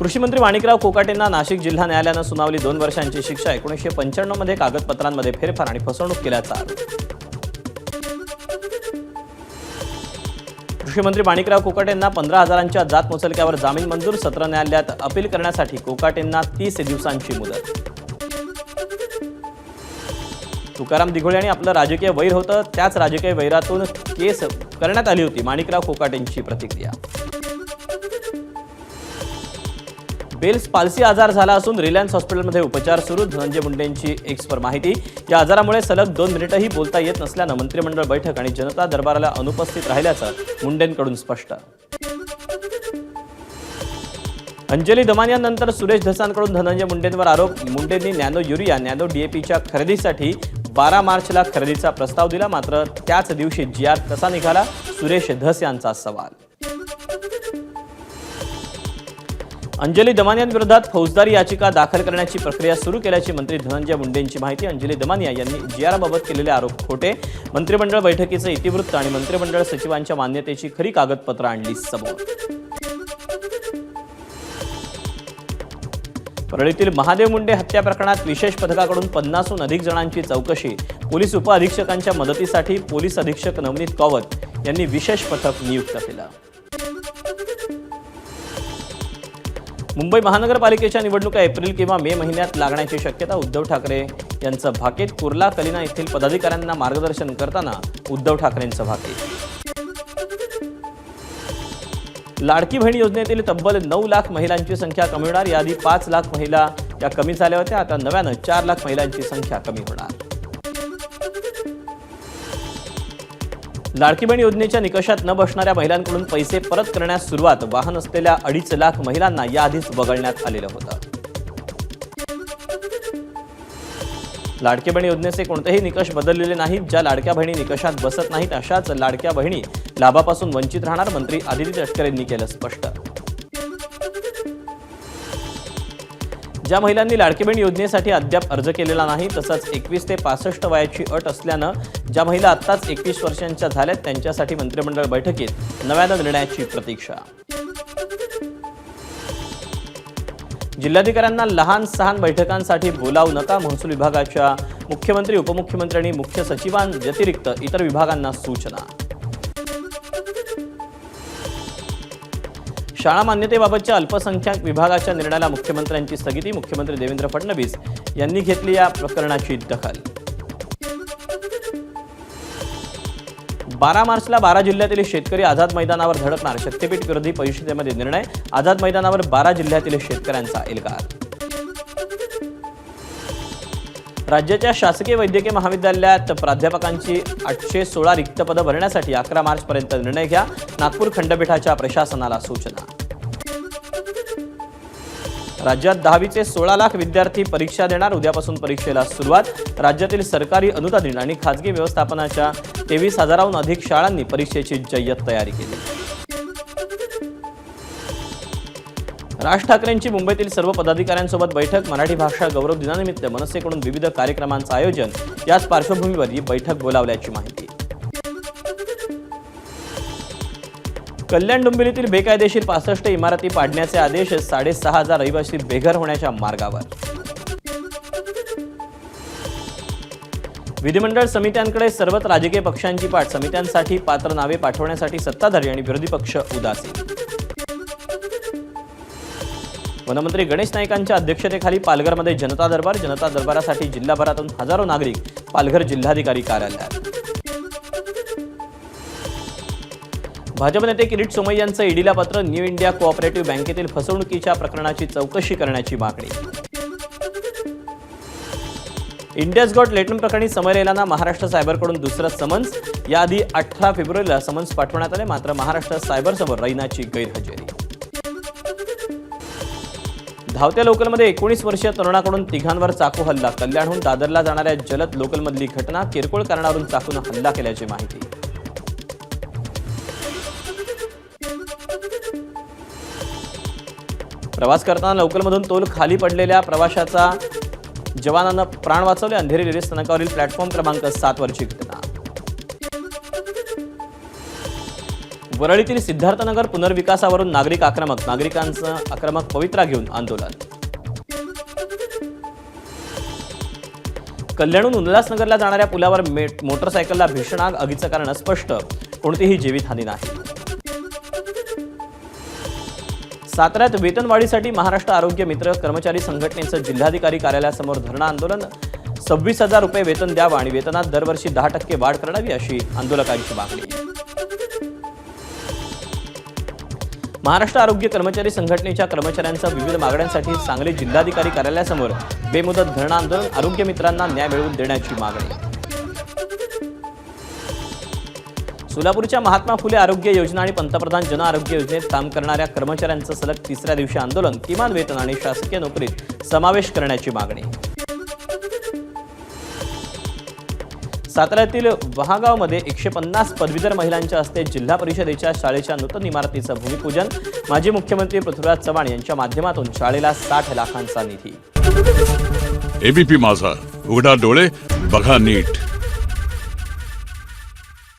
कृषी मंत्री माणिकराव कोकाटेंना नाशिक जिल्हा न्यायालयानं सुनावली 2 वर्षांची शिक्षा। 1995 मध्ये कागदपत्रांमध्ये फेरफार आणि फसवणूक केल्याचा आरोप। कृषी मंत्री माणिकराव कोकाटेंना 15,000च्या जात मुचलक्यावर जामीन मंजूर। सत्र न्यायालयात अपील करण्यासाठी कोकाटेंना 30 दिवसांची मुदत। तुकाराम दिघोळे यांनी आपलं राजकीय वैर होतं, त्याच राजकीय वैरातून केस करण्यात आली होती। माणिकराव कोकाटेंची प्रतिक्रिया। बेल्स पाल्सी आजार झाला असून रिलायन्स हॉस्पिटलमध्ये उपचार सुरू। धनंजय मुंडेंची एक्सवर माहिती। या आजारामुळे सलग 2 मिनिटंही बोलता येत नसल्यानं मंत्रिमंडळ बैठक आणि जनता दरबाराला अनुपस्थित राहिल्याचं मुंडेंकडून स्पष्ट। अंजली दमानियांनंतर सुरेश धसांकडून धनंजय मुंडेंवर आरोप। मुंडेंनी नॅनो युरिया, नॅनो डीएपीच्या खरेदीसाठी 12 मार्चला खरेदीचा प्रस्ताव दिला, मात्र त्याच दिवशी जीआर कसा निघाला? सुरेश धस यांचा सवाल। अंजली दमानियांविरोधात फौजदारी याचिका दाखल करण्याची प्रक्रिया सुरू केल्याची मंत्री धनंजय मुंडेंची माहिती। अंजली दमानिया यांनी जीआरबाबत केलेले आरोप खोटे। मंत्रिमंडळ बैठकीचं इतिवृत्त आणि मंत्रिमंडळ सचिवांच्या मान्यतेची खरी कागदपत्रं आणली समोर। परळीतील महादेव मुंडे हत्या प्रकरणात विशेष पथकाकडून 50हून अधिक जणांची चौकशी। पोलीस उपअधीक्षकांच्या मदतीसाठी पोलीस अधीक्षक नवनीत कौवत यांनी विशेष पथक नियुक्त केलं। मुंबई महानगरपालिकेच्या निवडणुका एप्रिल किंवा मे महिन्यात लागण्याची शक्यता। उद्धव ठाकरे यांचं भाकीत। कुर्ला कलिना येथील पदाधिकाऱ्यांना मार्गदर्शन करताना उद्धव ठाकरेंचं भाकीत। लाडकी बहीण योजनेतील तब्बल 9 लाख महिलांची संख्या कमी होणार। याआधी 5 लाख महिला या कमी झाल्या होत्या, आता नव्यानं 4 लाख महिलांची संख्या कमी होणार। लाडकी बहीण योजनेच्या निकषात न बसणाऱ्या महिलांकडून पैसे परत करण्यास सुरुवात। वाहन असलेल्या 2.5 लाख महिलांना याआधीच वगळण्यात आलेलं होतं। लाडकी बहीण योजनेचे कोणतेही निकष बदललेले नाहीत। ज्या लाडक्या बहिणी निकषात बसत नाहीत अशाच लाडक्या बहिणी लाभापासून वंचित राहणार। मंत्री आदिती तटकरेंनी केलं स्पष्ट। ज्या महिलांनी लाडकी बहीण योजनेसाठी अद्याप अर्ज केलेला नाही, तसंच 21 ते 65 वयाची अट असल्यानं ज्या महिला आत्ताच 21 वर्षांच्या झाल्यात त्यांच्यासाठी मंत्रिमंडळ बैठकीत नव्यानं निर्णयाची प्रतीक्षा। जिल्हाधिकाऱ्यांना लहान-सहान बैठकांसाठी बोलावू नका। महसूल विभागाच्या मुख्यमंत्री, उपमुख्यमंत्री आणि मुख्य सचिवांव्यतिरिक्त इतर विभागांना सूचना। शाळा मान्यतेबाबतच्या अल्पसंख्याक विभागाच्या निर्णयाला मुख्यमंत्र्यांची स्थगिती। मुख्यमंत्री देवेंद्र फडणवीस यांनी घेतली या प्रकरणाची दखल। 12 मार्चला 12 जिल्ह्यातील शेतकरी आझाद मैदानावर धडकणार। शक्तीपीठ विरोधी परिषदेमध्ये निर्णय। आझाद मैदानावर 12 जिल्ह्यातील शेतकऱ्यांचा एल्गार। राज्याच्या शासकीय वैद्यकीय महाविद्यालयात प्राध्यापकांची 816 रिक्त पदं भरण्यासाठी 11 मार्चपर्यंत निर्णय घ्या। नागपूर खंडपीठाच्या प्रशासनाला सूचना। राज्यात 10वीचे 16 लाख विद्यार्थी परीक्षा देणार। उद्यापासून परीक्षेला सुरुवात। राज्यातील सरकारी अनुदानित आणि खासगी व्यवस्थापनाच्या 23,000हून अधिक शाळांनी परीक्षेची जय्यत तयारी केली। राज ठाकरेंची मुंबईतील सर्व पदाधिकाऱ्यांसोबत बैठक। मराठी भाषा गौरव दिनानिमित्त मनसेकडून विविध कार्यक्रमांचं आयोजन। याच पार्श्वभूमीवर ही बैठक बोलावल्याची माहिती। कल्याण डोंबिवलीतील बेकायदेशीर 65 इमारती पाडण्याचे आदेश। 6,500 रहिवासी बेघर होण्याच्या मार्गावर। विधिमंडळ समित्यांकडे सर्वच राजकीय पक्षांची पाठ। समित्यांसाठी पात्र नावे पाठवण्यासाठी सत्ताधारी आणि विरोधी पक्ष उदासीन। वनमंत्री गणेश नाईकांच्या अध्यक्षतेखाली पालघरमध्ये जनता दरबार। जनता दरबारासाठी जिल्हाभरातून हजारो नागरिक पालघर जिल्हाधिकारी कार्यालयात। भाजप नेते किरीट सोमय्यांचं ईडीला पत्र। न्यू इंडिया कोऑपरेटिव्ह बँकेतील फसवणुकीच्या प्रकरणाची चौकशी करण्याची मागणी। इंडियाज गॉट लेटन प्रकरणी समर येलांना महाराष्ट्र सायबरकडून दुसरं समन्स। याआधी 18 फेब्रुवारीला समन्स पाठवण्यात आले, मात्र महाराष्ट्र सायबरसमोर रैनाची गैरहजेरी। धावत्या लोकलमध्ये 19 वर्षीय तरुणाकडून तिघांवर चाकू हल्ला। कल्याणहून दादरला जाणाऱ्या जलद लोकलमधली घटना। किरकोळ कारणावरून चाकून हल्ला केल्याची माहिती। प्रवास करताना लोकलमधून तोल खाली पडलेल्या प्रवाशाचा जवानांना प्राण वाचवले। अंधेरी रेल्वे स्थानकावरील प्लॅटफॉर्म क्रमांक 7 वरची घटना। वरळीतील सिद्धार्थनगर पुनर्विकासावरून नागरिकांचं आक्रमक पवित्रा घेऊन आंदोलन. कल्याणहून उल्हासनगरला जाणाऱ्या पुलावर मोटरसायकलला भीषण आग. आगीचं कारण अस्पष्ट. कोणतीही जीवितहानी नाही. साताऱ्यात वेतनवाढीसाठी महाराष्ट्र आरोग्य मित्र कर्मचारी संघटनेचं जिल्हाधिकारी कार्यालयासमोर धरणं आंदोलन. 26,000 रुपये वेतन द्यावं आणि वेतनात दरवर्षी 10% वाढ करावी अशी आंदोलकांची मागणी. महाराष्ट्र आरोग्य कर्मचारी संघटनेच्या कर्मचाऱ्यांच्या विविध मागण्यांसाठी सांगली जिल्हाधिकारी कार्यालयासमोर बेमुदत धरणं आंदोलन. आरोग्य मित्रांना न्याय मिळवून देण्याची मागणी. सोलापूरच्या महात्मा फुले आरोग्य योजना आणि पंतप्रधान जन आरोग्य योजनेत काम करणाऱ्या कर्मचाऱ्यांचं सलग तिसऱ्या दिवशी आंदोलन. किमान वेतन आणि शासकीय नोकरीत समावेश करण्याची मागणी. साताऱ्यातील वहागावमध्ये 150 पदवीधर महिलांच्या हस्ते जिल्हा परिषदेच्या शाळेच्या नूतन इमारतीचं भूमिपूजन. माजी मुख्यमंत्री पृथ्वीराज चव्हाण यांच्या माध्यमातून शाळेला 60 लाखांचा निधी. एबीपी माझा, उघडा डोळे बघा नीट.